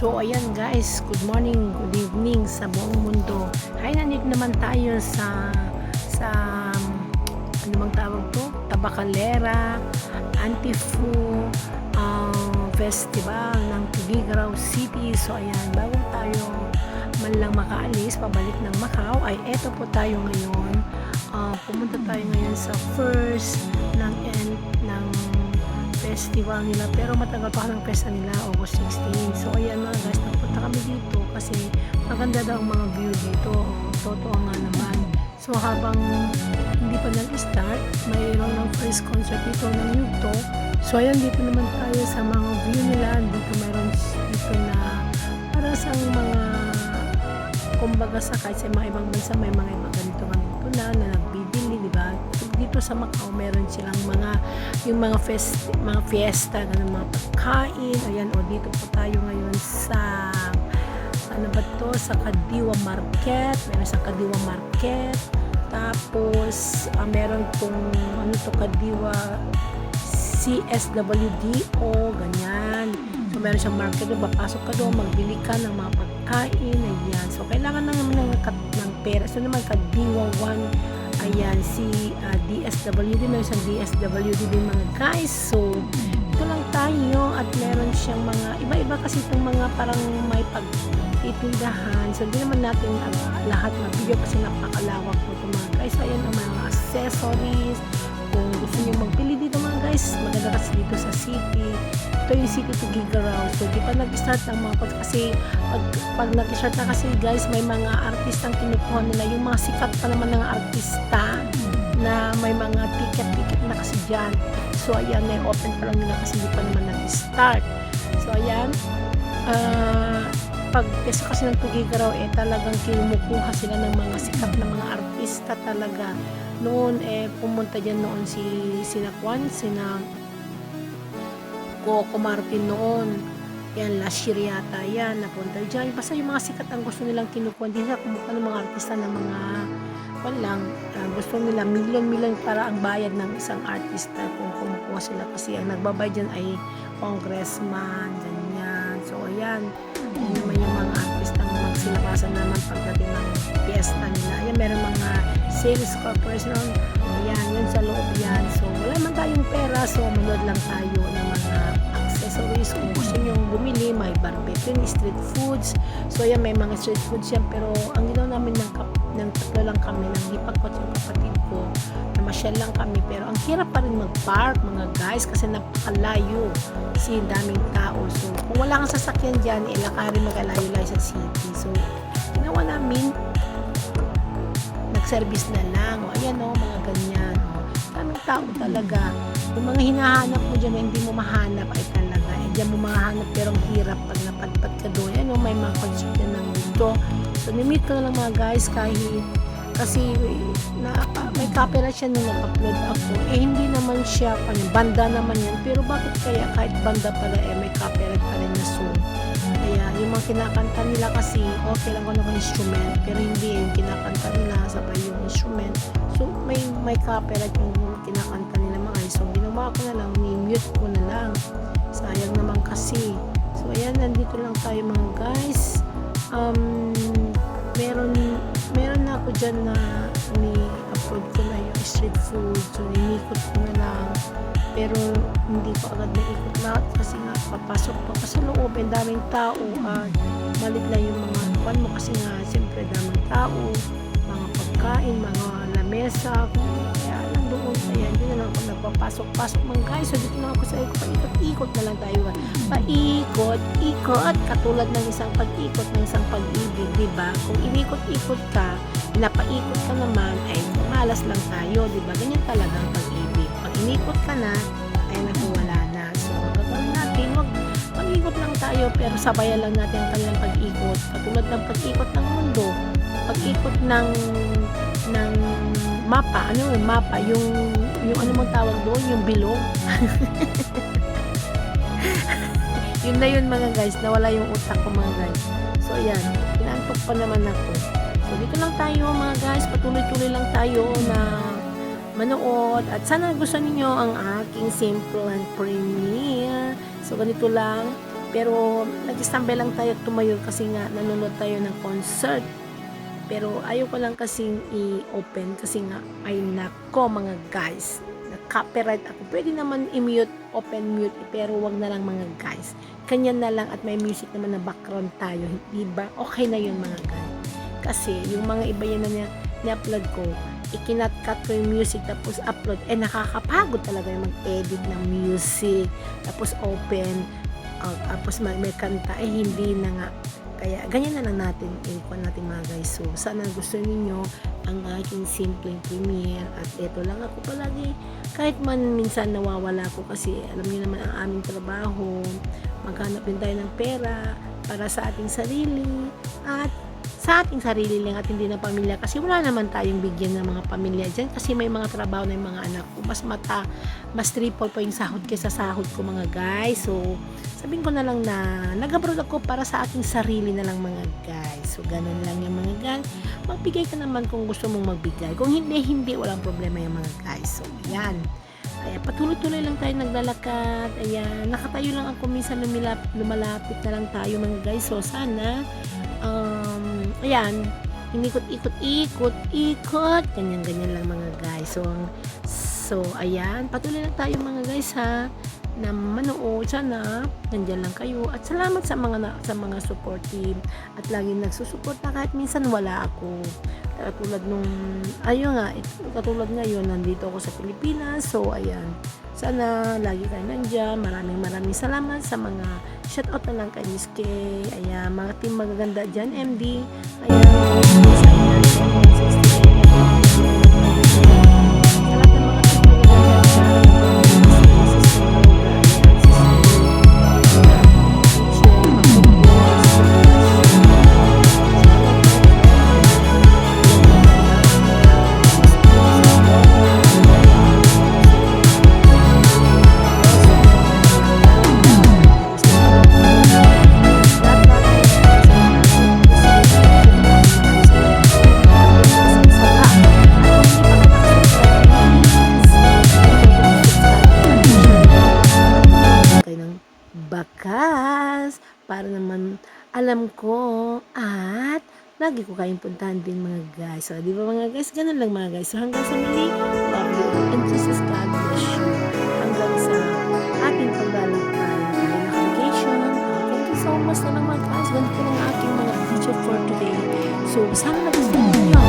So ayan guys, good morning, good evening sa buong mundo. Ay, nandito naman tayo sa ano bang tawag to? Tabacalera Antifu Festival ng Tuguegarao City. So ayan, bago tayo man lang makaalis pabalik ng Macau, ay eto po tayo ngayon. Pumunta tayo ngayon sa first ng festival nila, pero matagal pa ng festa nila, August 16. So ayan mga guys, napunta kami dito kasi maganda daw ang mga view dito. Totoo nga naman. So habang hindi pa nag-start, mayroon ng first concert dito ng Yugto. So ayan, dito naman tayo sa mga view nila. Dito mayroon dito na para sa mga kumbaga sa kahit sa mga ibang bansa may mga ibang ganito na nagbibili, di ba? Dito sa Macau meron silang mga fiesta, ganun, mga pagkain. Ayan, o dito po tayo ngayon sa ano ba to, sa Kadiwa Market. Meron sa Kadiwa Market, tapos meron pong ano to, Kadiwa CSWDO, ganyan. So meron siyang market doon, papasok ka doon, magbili ka ng mga pagkain. Ayan, so kailangan naman ng pera. So naman Kadiwa 1, ayan, si DSWD, may isang DSWD din mga guys. So ito lang tayo, at meron siyang mga iba-iba kasi itong mga parang may pagtitindahan. So hindi naman natin lahat na video kasi napakalawak po ito mga guys. So ayan ang mga accessories. Kung gusto niyo magpili dito mga guys, maganda kasi dito sa city. Ito yung City Tuguegarao. So di pa nag-start ang mga kasi pag nag-start na kasi guys, may mga artistang kinukuha nila, yung mga sikat pa naman ng artista na may mga ticket na kasi dyan. So ayan, may open pa lang nila kasi di pa naman nag-start. So ayan, pag peso kasi ng Tuguegarao, talagang kinukuha sila ng mga sikat na mga artista talaga. Noon pumunta dyan noon sina Coco Martin noon. Yan, last year yata yan, napunta dyan. Basta yung mga sikat ang gusto nilang kinukuha. Hindi na kumukuha ng mga artista ng mga walang gusto nila milyon para ang bayad ng isang artista kung kumukuha sila, kasi ang nagbabayad dyan ay congressman, ganyan. So ayan, yun naman yung mga artista ng magsilabasan naman pagdating ng fiesta nila. Ayan, meron mga sales corporation, ayan, yun sa loob yan. So wala man tayong pera, so manood lang tayo ng mga accessories. Kung gusto nyo bumili, may barbecue, street foods. So ayan, may mga street foods yan, pero ang ginawa namin ng tatlo lang kami, nang hipagkot yung kapatid ko, namasyal lang kami, pero ang hirap pa rin mag-park mga guys kasi napakalayo kasi daming tao. So kung wala kang sasakyan dyan, lakarin mag-alayo lang sa city. So ginawa namin, nag-service na lang. O ayan o, mga ganyan. O, daming tao talaga. Yung mga hinahanap mo dyan na hindi mo mahanap ay talaga. Diyan mo mahanap, pero ang hirap pag napadpad ka doon. Ano, may mga concert na ng mundo. So nimit ko na lang mga guys, kasi may copyright siya nung nag-upload ako. Hindi naman siya, banda naman yan. Pero bakit kaya kahit banda pala may copyright pa rin na song? Kaya yung mga kinakanta nila kasi okay lang ko ng instrument, pero hindi yung kinakanta nila sabay yung instrument. So may copyright yung kinakanta nila mga guys. So ginawa ko na lang, ni-mute ko na lang. Sayang naman kasi. So ayan, nandito lang tayo mga guys. Meron na ako dyan na ni-upload ko na yung street food. So inikot ko na lang, pero hindi ko agad naikot lahat kasi nga papasok pa sa loob, daming tao at malit lang yung mga kuwan mo kasi nga siyempre daming tao, mga pagkain, mga lamesa. Kaya lang doon, ayan, yun na lang ako nagpapasok mga guys. So dito na ako sa paikot-ikot na lang tayo, paikot-ikot, katulad ng isang pag-ikot ng isang pag-ibig, diba? Kung inikot-ikot ka, napaikot ka naman, ay malas lang tayo, diba? Ganyan talaga ang pag-ibig. Pag inikot ka na, ay nakuwala na. So gagawin natin, mag-ikot lang tayo, pero sabayan lang natin ang kanilang pag-ikot. Katulad ng pag-ikot ng mundo, pag-ikot ng mapa, mapa, yung ano mong tawag doon, yung bilog. Yun na yun mga guys, nawala yung utak ko mga guys. So ayan, pinantok pa naman ako. So dito lang tayo mga guys, patuloy-tuloy lang tayo na manood, at sana gusto niyo ang aking simple and premiere. So ganito lang, Pero nag-standby lang tayo at tumayo kasi nga nanonood tayo ng concert. Pero ayaw ko lang kasing i-open kasi nga ay nako mga guys, na-copyright ako. Pwede naman i-mute, open mute, pero wag na lang mga guys. Kanya na lang at may music naman na background tayo, di ba? Okay na yun mga guys. Kasi yung mga iba yan na ni-upload ko, ikinat-cut ko yung music tapos upload. Nakakapagod talaga yung mag-edit ng music. Tapos open, tapos may kanta, hindi na nga. Kaya ganyan na lang natin i-call natin mga guys. So sana gusto niyo ang aking simpleng premiere at ito lang ako palagi. Kahit man minsan nawawala ko kasi alam niyo naman ang aming trabaho. Maghanap din tayo ng pera para sa ating sarili at sa ating sarili lang at hindi na pamilya kasi wala naman tayong bigyan ng mga pamilya dyan kasi may mga trabaho na yung mga anak ko mas triple pa yung sahod kaysa sahod ko mga guys. So sabihin ko na lang na nag-abroad ako para sa aking sarili na lang mga guys. So ganun lang yung mga guys, magbigay ka naman kung gusto mong magbigay, kung hindi walang problema yung mga guys. So yan, kaya patuloy-tuloy lang tayo naglalakad. Ayan, nakatayo lang ako minsan, lumalapit na lang tayo mga guys. So sana ayan, ikot, ganyan lang mga guys. So ayan, patuloy lang tayo mga guys ha, na manood. Sana nandiyan lang kayo at salamat sa mga supportive at laging nagsusuporta kahit minsan wala ako. Katulad nung katulad ngayon nandito ako sa Pilipinas. So ayan, sana lagi kayo nandiyan. Maraming salamat sa mga shoutout na lang kay Miss K. Ayan, mga team magaganda dyan, MD. Ayan, bakas para naman alam ko at lagi ko kayong puntahan din mga guys. So di ba mga guys, ganun lang mga guys. So hanggang sa muli, love you and Jesus God bless you. Hanggang sa ating paglalakbay na vacation. Thank you so much na lang mga guys. Ganito lang aking mga teacher for today. So sana nagustuhan niyo